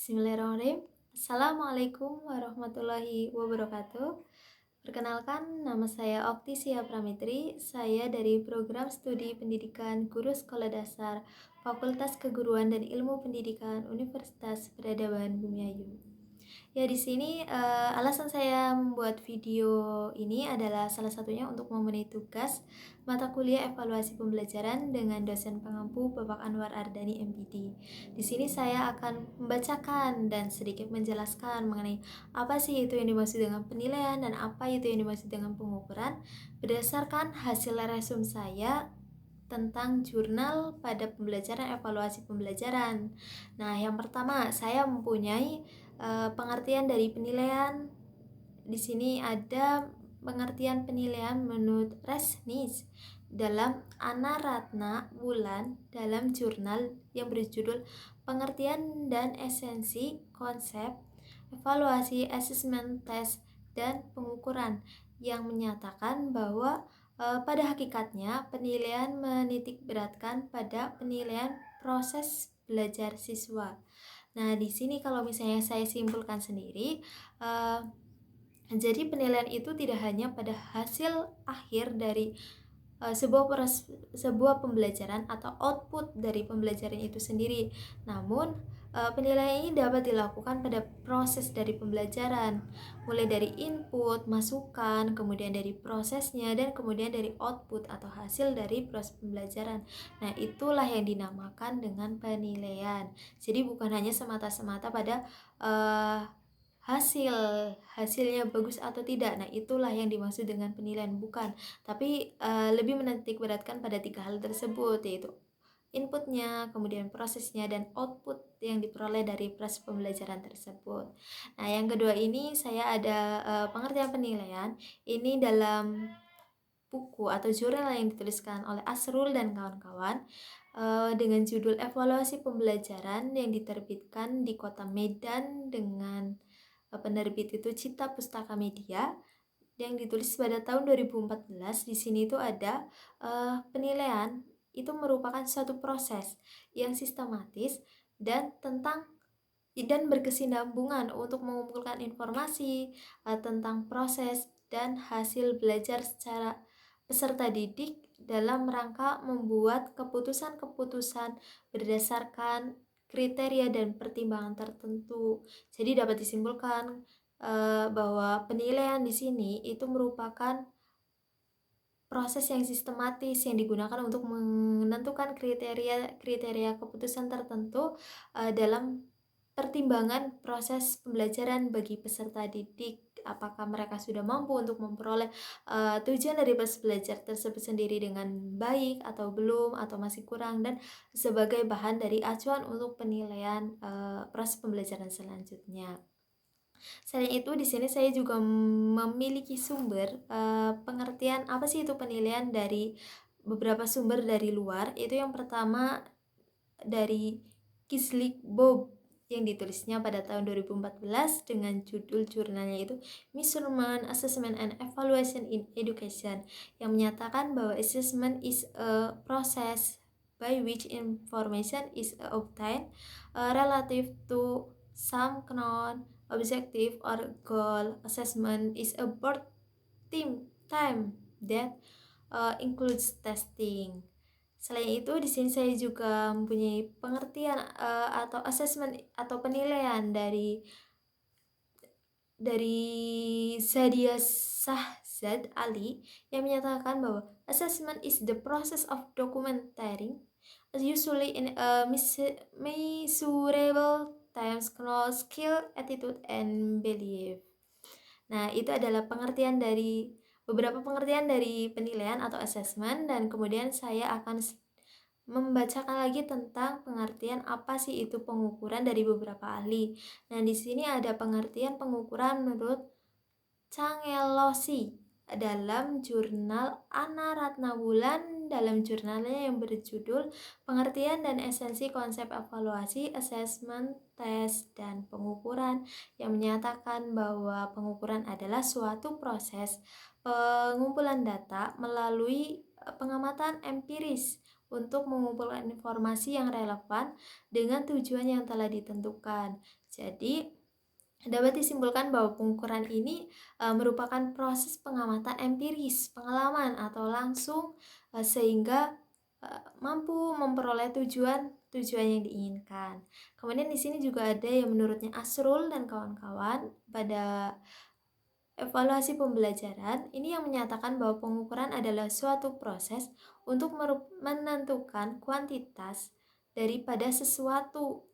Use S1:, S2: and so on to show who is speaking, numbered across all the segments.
S1: Bismillahirrahmanirrahim. Assalamualaikum warahmatullahi wabarakatuh. Perkenalkan, nama saya Oktisia Pramitri. Saya dari program studi pendidikan guru sekolah dasar Fakultas Keguruan dan Ilmu Pendidikan Universitas Peradaban Bumiayu. Ya, di sini alasan saya membuat video ini adalah salah satunya untuk memenuhi tugas mata kuliah evaluasi pembelajaran dengan dosen pengampu Bapak Anwar Ardani MPD. Di sini saya akan membacakan dan sedikit menjelaskan mengenai apa sih itu yang dimaksud dengan penilaian dan apa itu yang dimaksud dengan pengukuran berdasarkan hasil resume saya tentang jurnal pada pembelajaran evaluasi pembelajaran. Nah, yang pertama, saya mempunyai pengertian dari penilaian. Di sini ada pengertian penilaian menurut Resnis dalam Ana Ratna Wulan dalam jurnal yang berjudul Pengertian dan Esensi Konsep Evaluasi Asesmen Tes dan Pengukuran yang menyatakan bahwa pada hakikatnya penilaian menitik beratkan pada penilaian proses belajar siswa. Nah, di sini kalau misalnya saya simpulkan sendiri, jadi penilaian itu tidak hanya pada hasil akhir dari sebuah pembelajaran atau output dari pembelajaran itu sendiri, namun penilaian ini dapat dilakukan pada proses dari pembelajaran, mulai dari input, masukan, kemudian dari prosesnya, dan kemudian dari output atau hasil dari proses pembelajaran. Nah, itulah yang dinamakan dengan penilaian. Jadi bukan hanya semata-semata pada hasilnya bagus atau tidak. Nah, itulah yang dimaksud dengan penilaian, bukan, tapi lebih menitik beratkan pada 3 hal tersebut, yaitu inputnya, kemudian prosesnya, dan output yang diperoleh dari proses pembelajaran tersebut. Nah, yang kedua ini saya ada pengertian penilaian ini dalam buku atau jurnal yang dituliskan oleh Asrul dan kawan-kawan dengan judul Evaluasi Pembelajaran yang diterbitkan di Kota Medan dengan penerbit itu Cita Pustaka Media yang ditulis pada tahun 2014. Di sini itu ada penilaian itu merupakan suatu proses yang sistematis dan berkesinambungan untuk mengumpulkan informasi tentang proses dan hasil belajar secara peserta didik dalam rangka membuat keputusan-keputusan berdasarkan kriteria dan pertimbangan tertentu. Jadi dapat disimpulkan bahwa penilaian di sini itu merupakan proses yang sistematis yang digunakan untuk menentukan kriteria keputusan tertentu dalam pertimbangan proses pembelajaran bagi peserta didik, apakah mereka sudah mampu untuk memperoleh tujuan dari proses belajar tersebut sendiri dengan baik atau belum, atau masih kurang, dan sebagai bahan dari acuan untuk penilaian proses pembelajaran selanjutnya. Selain itu, di sini saya juga memiliki sumber pengertian apa sih itu penilaian dari beberapa sumber dari luar. Itu yang pertama dari Kislik Bob yang ditulisnya pada tahun 2014 dengan judul jurnalnya itu Measurement, Assessment, and Evaluation in Education, yang menyatakan bahwa assessment is a process by which information is obtained relative to some known objective or goal. Assessment is a broad time that includes testing. Selain itu, di sini saya juga mempunyai pengertian atau assessment atau penilaian dari Zadia Shahzad Ali yang menyatakan bahwa assessment is the process of documenting usually in a measurable times knowledge, skill, attitude, and belief. Nah, itu adalah beberapa pengertian dari penilaian atau assessment, dan kemudian saya akan membacakan lagi tentang pengertian apa sih itu pengukuran dari beberapa ahli. Nah, di sini ada pengertian pengukuran menurut Cangelosi dalam jurnal Ana Ratna Wulan dalam jurnalnya yang berjudul Pengertian dan Esensi Konsep Evaluasi, Assessment, Tes, dan Pengukuran, yang menyatakan bahwa pengukuran adalah suatu proses pengumpulan data melalui pengamatan empiris untuk mengumpulkan informasi yang relevan dengan tujuan yang telah ditentukan. Jadi, dapat disimpulkan bahwa pengukuran ini merupakan proses pengamatan empiris, pengalaman atau langsung sehingga mampu memperoleh tujuan yang diinginkan. Kemudian di sini juga ada yang menurutnya Asrul dan kawan-kawan pada evaluasi pembelajaran ini yang menyatakan bahwa pengukuran adalah suatu proses untuk menentukan kuantitas daripada sesuatu.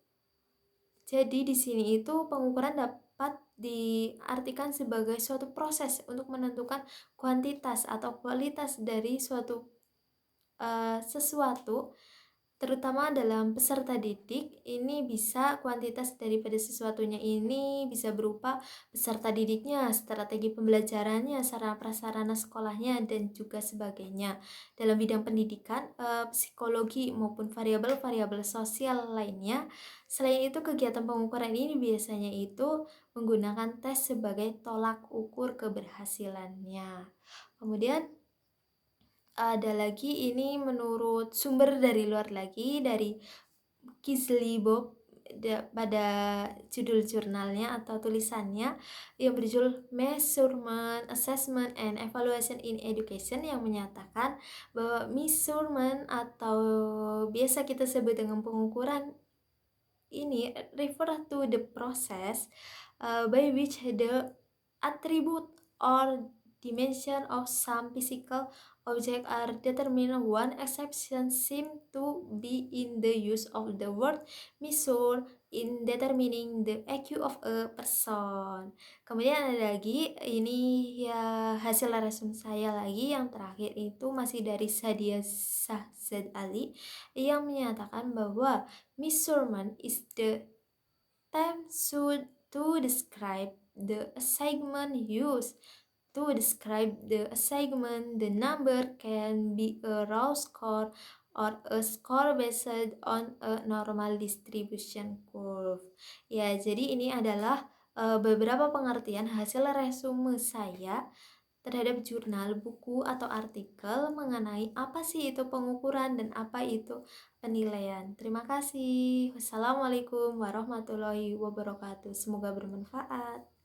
S1: Jadi di sini itu pengukuran dapat diartikan sebagai suatu proses untuk menentukan kuantitas atau kualitas dari sesuatu, terutama dalam peserta didik. Ini bisa kuantitas daripada sesuatunya ini bisa berupa peserta didiknya, strategi pembelajarannya, sarana prasarana sekolahnya, dan juga sebagainya. Dalam bidang pendidikan, psikologi maupun variabel-variabel sosial lainnya. Selain itu, kegiatan pengukuran ini biasanya itu menggunakan tes sebagai tolak ukur keberhasilannya. Kemudian ada lagi, ini menurut sumber dari luar lagi, dari Kingsley Bob pada judul jurnalnya atau tulisannya yang berjudul Measurement, Assessment, and Evaluation in Education, yang menyatakan bahwa measurement atau biasa kita sebut dengan pengukuran ini refer to the process by which the attribute or dimension of some physical object are determined. One exception seems to be in the use of the word measure in determining the IQ of a person. Kemudian ada lagi, ini ya hasil resume saya lagi yang terakhir itu masih dari Sadia Shahzad Ali yang menyatakan bahwa measurement is the term used to describe the assignment used. To describe the assignment, the number can be a raw score or a score based on a normal distribution curve. Ya, jadi ini adalah beberapa pengertian hasil resume saya terhadap jurnal, buku, atau artikel mengenai apa sih itu pengukuran dan apa itu penilaian. Terima kasih. Wassalamualaikum warahmatullahi wabarakatuh. Semoga bermanfaat.